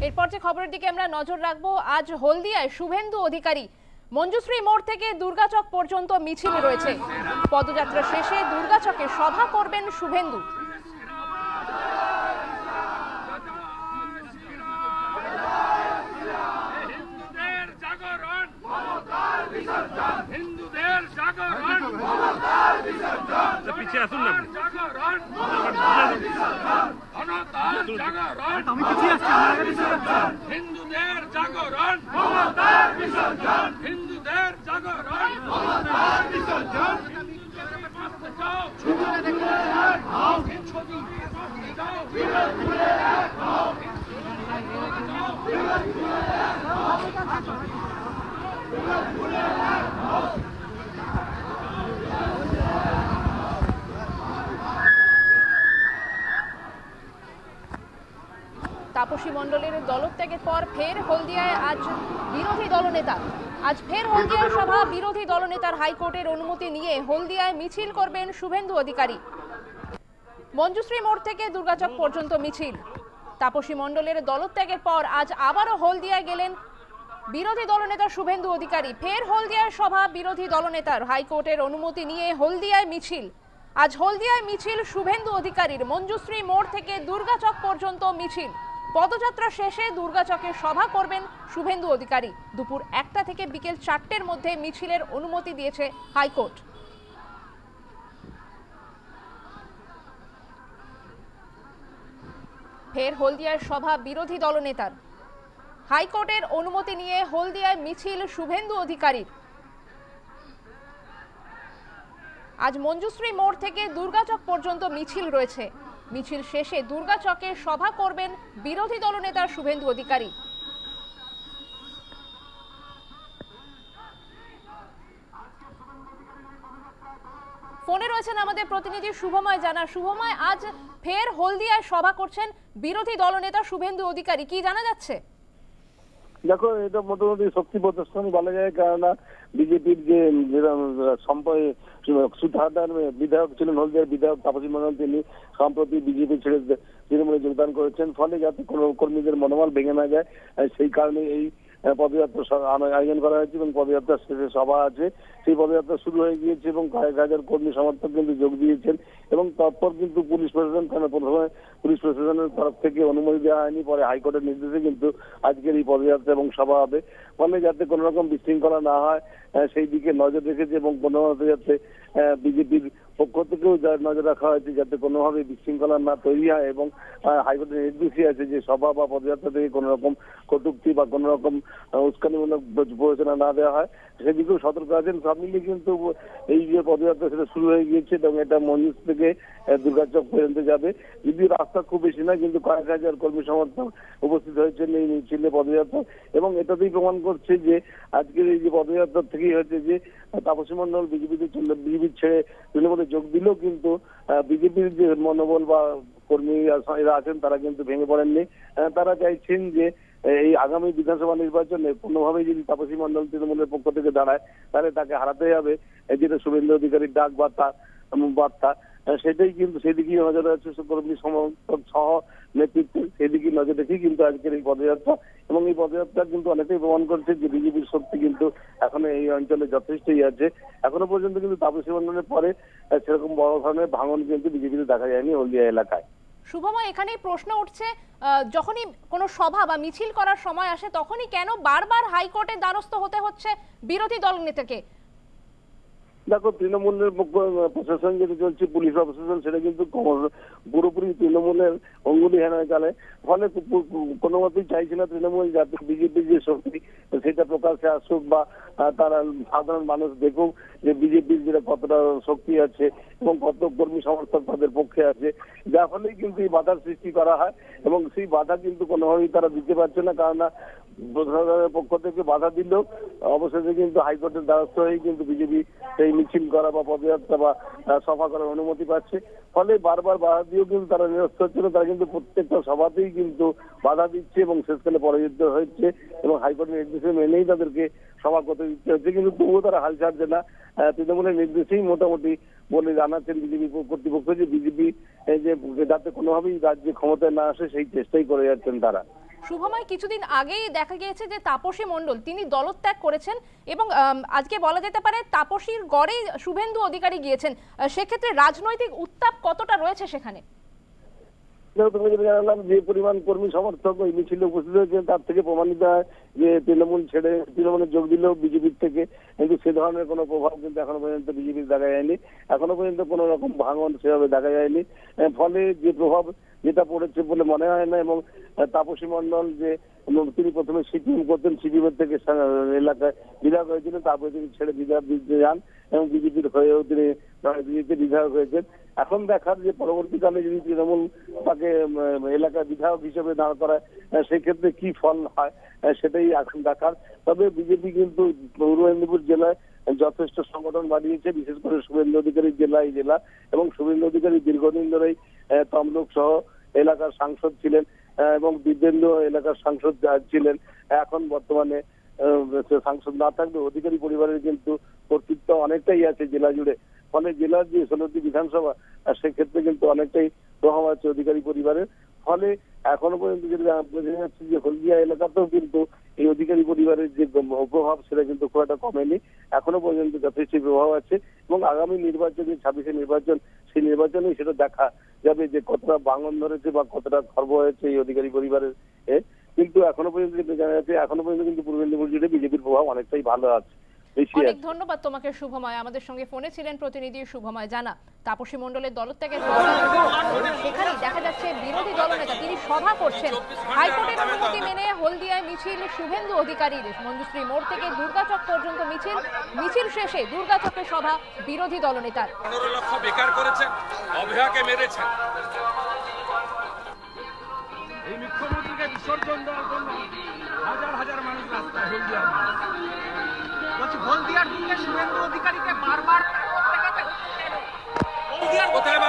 এরপর যে খবরের দিকে আমরা নজর রাখবো, আজ হলদিয়ায় শুভেন্দু অধিকারী মঞ্জুশ্রী মোড় থেকে দুর্গাচক পর্যন্ত মিছিল রয়েছে। পদযাত্রা শেষে দুর্গাচকে সভা করবেন শুভেন্দু। পিছিয়ে আসুন না, হিন্দুদের জাগরণ, হিন্দুদের জাগরণ, তাপসী মণ্ডলের দলত্যাগের পর ফের হলদিয়ায় আজ বিরোধী দলনেতা। আজ ফের হলদিয়ায় সভা বিরোধী দলনেতার। হাইকোর্টের অনুমতি নিয়ে হলদিয়ায় মিছিল করবেন শুভেন্দু অধিকারী। মঞ্জুশ্রী মোড় থেকে দুর্গাচক পর্যন্ত মিছিল। তাপসী মণ্ডলের দলত্যাগের পর আজ আবারও হলদিয়ায় গেলেন বিরোধী দলনেতা শুভেন্দু অধিকারী। ফের হলদিয়ায় সভা বিরোধী দলনেতার। হাইকোর্টের অনুমতি নিয়ে হলদিয়ায় মিছিল। আজ হলদিয়ায় মিছিল শুভেন্দু অধিকারীর। মঞ্জুশ্রী মোড় থেকে দুর্গাচক পর্যন্ত মিছিল। পদযাত্রা শেষে দুর্গাচকে সভা করবেন শুভেন্দু অধিকারী। দুপুর 1টা থেকে বিকেল 4টের মধ্যে মিছিলের অনুমতি দিয়েছে হাইকোর্ট। ফের হলদিয়ায় সভা বিরোধী দলনেতার। হাইকোর্টের অনুমতি নিয়ে হলদিয়ায় মিছিল শুভেন্দু অধিকারীর। আজ মঞ্জুশ্রী মোড় থেকে দুর্গাচক পর্যন্ত মিছিল রয়েছে। মিছিল শেষে দুর্গাচকে সভা করবেন বিরোধী দলনেতা শুভেন্দু অধিকারী। ফোনে রয়েছেন আমাদের প্রতিনিধি শুভময় জানা। শুভময়, আজ ফের হলদিয়ায় সভা করছেন বিরোধী দলনেতা শুভেন্দু অধিকারী, কি জানা যাচ্ছে? দেখো, এটা মোটামুটি শক্তি প্রদর্শন বলা যায়, কেননা বিজেপির যে সুধারদার বিধায়ক ছিলেন, হলদিয়ার বিধায়ক তাপসী মণ্ডল, তিনি সম্প্রতি বিজেপি ছেড়ে তৃণমূলে যোগদান করেছেন। ফলে যাতে কোনো কর্মীদের মনোবল ভেঙে না যায়, সেই কারণে এই পদযাত্রা আয়োজন করা হয়েছে এবং পদযাত্রার শেষে সভা আছে। সেই পদযাত্রা শুরু হয়ে গিয়েছে এবং কয়েক হাজার কর্মী সমর্থক কিন্তু যোগ দিয়েছেন এবং তৎপর কিন্তু পুলিশ প্রশাসন, কারণ প্রথমে পুলিশ প্রশাসনের তরফ থেকে অনুমতি দেওয়া হয়নি, পরে হাইকোর্টের নির্দেশে কিন্তু আজকের এই পদযাত্রা এবং সভা হবে। ফলে যাতে কোনো রকম বিশৃঙ্খলা না হয় সেই দিকে নজর রেখেছে এবং কোনোভাবে যাতে বিজেপির পক্ষ থেকেও নজর রাখা হয়েছে যাতে কোনোভাবে বিশৃঙ্খলা না তৈরি হয় এবং হাইকোর্টের নির্দেশই আছে যে সভা বা পদযাত্রা থেকে কোনো রকম কটূক্তি বা কোনো রকম উস্কানিমূলক প্ররোচনা না দেওয়া হয়, সেদিকেও সতর্ক আছেন। সব মিলিয়ে কিন্তু এই যে পদযাত্রা সেটা শুরু হয়ে গিয়েছে এবং এটা মঞ্জুস থেকে দুর্গাচক পর্যন্ত যাবে। যদিও রাস্তা খুব বেশি না, কিন্তু কয়েক হাজার কর্মী সমর্থক উপস্থিত হয়েছেন এই মিছিলে পদযাত্রা এবং এটাতেই প্রমাণ করছে যে আজকের এই যে পদযাত্রা থেকেই হচ্ছে যে তাপসী মণ্ডল বিজেপি ছেড়ে তৃণমূলে যোগ দিলেও কিন্তু বিজেপির যে মনোবল বা কর্মীরা আছেন তারা কিন্তু ভেঙে পড়েননি। তারা চাইছেন যে এই আগামী বিধানসভা নির্বাচনে কোনোভাবেই যদি তাপসী মণ্ডল তৃণমূলের পক্ষ থেকে দাঁড়ায় তাহলে তাকে হারাতে হবে, যেটা শুভেন্দু অধিকারীর ডাক বা তার বার্তা, সেটাই কিন্তু সেদিকেই নজর আছে কর্মী সমর্থক সহ নেতৃত্ব, সেদিকে নজর রেখেই কিন্তু আজকের এই পদযাত্রা এবং এই পদযাত্রা কিন্তু অনেকটাই প্রমাণ করছে যে বিজেপির শক্তি কিন্তু এখনো এই অঞ্চলে যথেষ্টই আছে। এখনো পর্যন্ত কিন্তু তাপসী মণ্ডলের পরে সেরকম বড় ধরনের ভাঙন কিন্তু বিজেপিতে দেখা যায়নি হলদিয়া এলাকায়। শুভময়, এখানেই প্রশ্ন উঠছে, যখনই কোনো সভা বা মিছিল করার সময় আসে তখনই কেন বারবার হাইকোর্টের দ্বারস্থ হতে হচ্ছে বিরোধী দলনেতাকে? দেখো, তৃণমূলের প্রশাসন যেটা চলছে, পুলিশ প্রশাসন, সেটা কিন্তু পুরোপুরি তৃণমূলের অঙ্গুলি হেনায় চলে। ফলে কোনো মতেই চাইছে না তৃণমূল যাতে বিজেপির যে শক্তি সেটা প্রকাশ্যে আসুক বা তারা সাধারণ মানুষ দেখুক যে বিজেপির যেটা কতটা শক্তি আছে এবং কত কর্মী সমর্থক তাদের পক্ষে আছে, যার ফলেই কিন্তু এই বাধার সৃষ্টি করা হয় এবং সেই বাধা কিন্তু কোনোভাবেই তারা দিতে পারছে না, কারণ প্রশাসনের পক্ষ থেকে বাধা দিলেও অবশেষে কিন্তু হাইকোর্টের দ্বারস্থ হয়েই কিন্তু বিজেপি এই মিছিল করা বা পদযাত্রা বা সভা করার অনুমতি পাচ্ছে। ফলে বারবার বাধা দিয়েও কিন্তু তারা নিরস্ত হচ্ছে না, তারা কিন্তু প্রত্যেকটা সভাতেই কিন্তু বাধা দিচ্ছে এবং শেষকালে পরাজিত হচ্ছে এবং হাইকোর্টের নির্দেশে মেনেই তাদেরকে সভা করতে দিতে হচ্ছে, কিন্তু তবুও তারা হাল ছাড়ছে না। তৃণমূলের নির্দেশেই মোটামুটি বলে জানাচ্ছেন বিজেপি কর্তৃপক্ষ যে বিজেপি যে যাতে কোনোভাবেই রাজ্যে ক্ষমতায় না আসে সেই চেষ্টাই করে যাচ্ছেন তারা। শুভময়, কিছুদিন আগেই দেখা গিয়েছে যে তাপসী মণ্ডল তিনি দলত্যাগ করেছেন এবং আজকে বলা যেতে পারে তাপসীর গড়ে শুভেন্দু অধিকারী গিয়েছেন। সেক্ষেত্রে রাজনৈতিক উত্তাপ কতটা রয়েছে সেখানে? জানালাম যে পরিমাণ কর্মী সমর্থক ওই মিছিলে উপস্থিত হয়েছেন তার থেকে প্রমাণিত হয় যে তৃণমূল ছেড়ে তৃণমূলে যোগ দিলেও বিজেপির থেকে কিন্তু সে ধরনের কোনো প্রভাব কিন্তু এখনো পর্যন্ত বিজেপির দেখা যায়নি। এখনো পর্যন্ত কোনো রকম ভাঙন সেভাবে দেখা যায়নি। ফলে যে প্রভাব যেটা পড়েছে বলে মনে হয় না। এবং তাপসী মণ্ডল যে তিনি প্রথমে সিপিএম করতেন, সিপিএম থেকে এলাকায় বিধায়ক হয়েছিলেন, তারপরে তিনি ছেড়ে বিধায়ক যান এবং বিজেপির হয়েও তিনি বিজেপিতে বিধায়ক হয়েছেন। এখন দেখার যে পরবর্তীকালে যদি তৃণমূল তাকে এলাকার বিধায়ক হিসেবে দাঁড় করায় সেক্ষেত্রে কি ফল হয় সেটাই এখন দেখার। তবে বিজেপি কিন্তু পূর্ব মেদিনীপুর জেলায় যথেষ্ট সংগঠন বাড়িয়েছে, বিশেষ করে শুভেন্দু অধিকারীর জেলা এবং শুভেন্দু অধিকারী দীর্ঘদিন ধরেই তমলুক সহ এলাকার সাংসদ ছিলেন এবং দিব্যেন্দু এলাকার সাংসদ ছিলেন। এখন বর্তমানে সাংসদ না থাকলে অধিকারী পরিবারের কিন্তু কর্তৃত্ব অনেকটাই আছে জেলা জুড়ে। ফলে জেলার যে 16টি বিধানসভা সেক্ষেত্রে কিন্তু অনেকটাই প্রভাব আছে অধিকারী পরিবারের। ফলে এখনো পর্যন্ত যেটা বোঝা যাচ্ছে যে হলদিয়া এলাকাতেও কিন্তু এই অধিকারী পরিবারের যে প্রভাব সেটা কিন্তু খুব একটা কমেনি, এখনো পর্যন্ত যথেষ্ট প্রভাব আছে। এবং আগামী নির্বাচন, 26শে নির্বাচন, সেই নির্বাচনে সেটা দেখা যাবে যে কতটা ভাঙন ধরেছে বা কতটা খর্ব হয়েছে এই অধিকারী পরিবারের। কিন্তু এখনো পর্যন্ত যেটা জানা যাচ্ছে এখনো পর্যন্ত কিন্তু পূর্ব মেদিনীপুর জুড়ে বিজেপির প্রভাব অনেকটাই ভালো আছে। অনেক ধন্যবাদ তোমাকে শুভময়। আমাদের সঙ্গে ফোনে ছিলেন প্রতিনিধি শুভময় জানা। তাপসী মণ্ডলের দলত্যাগের সেখানেই দেখা যাচ্ছে বিরোধী দলনেতা তিনি সভা করছেন। হাইকোর্টের অনুমতি মেনে হলদিয়ায় মিছিল শুভেন্দু অধিকারীর। মঞ্জুশ্রী মোড় থেকে দুর্গাচক পর্যন্ত মিছিল শেষে দুর্গাচকে সভা বিরোধী দলনেতার। 15 লক্ষ বেকার করেছেন, অভয়াকে মেরেছেন। এই মুখ্যমন্ত্রীকে বিসর্জন দেওয়ার জন্য হাজার হাজার মানুষ রাস্তায় হলদিয়ার দিকে শুভেন্দু অধিকারীকে বারবার কোথায়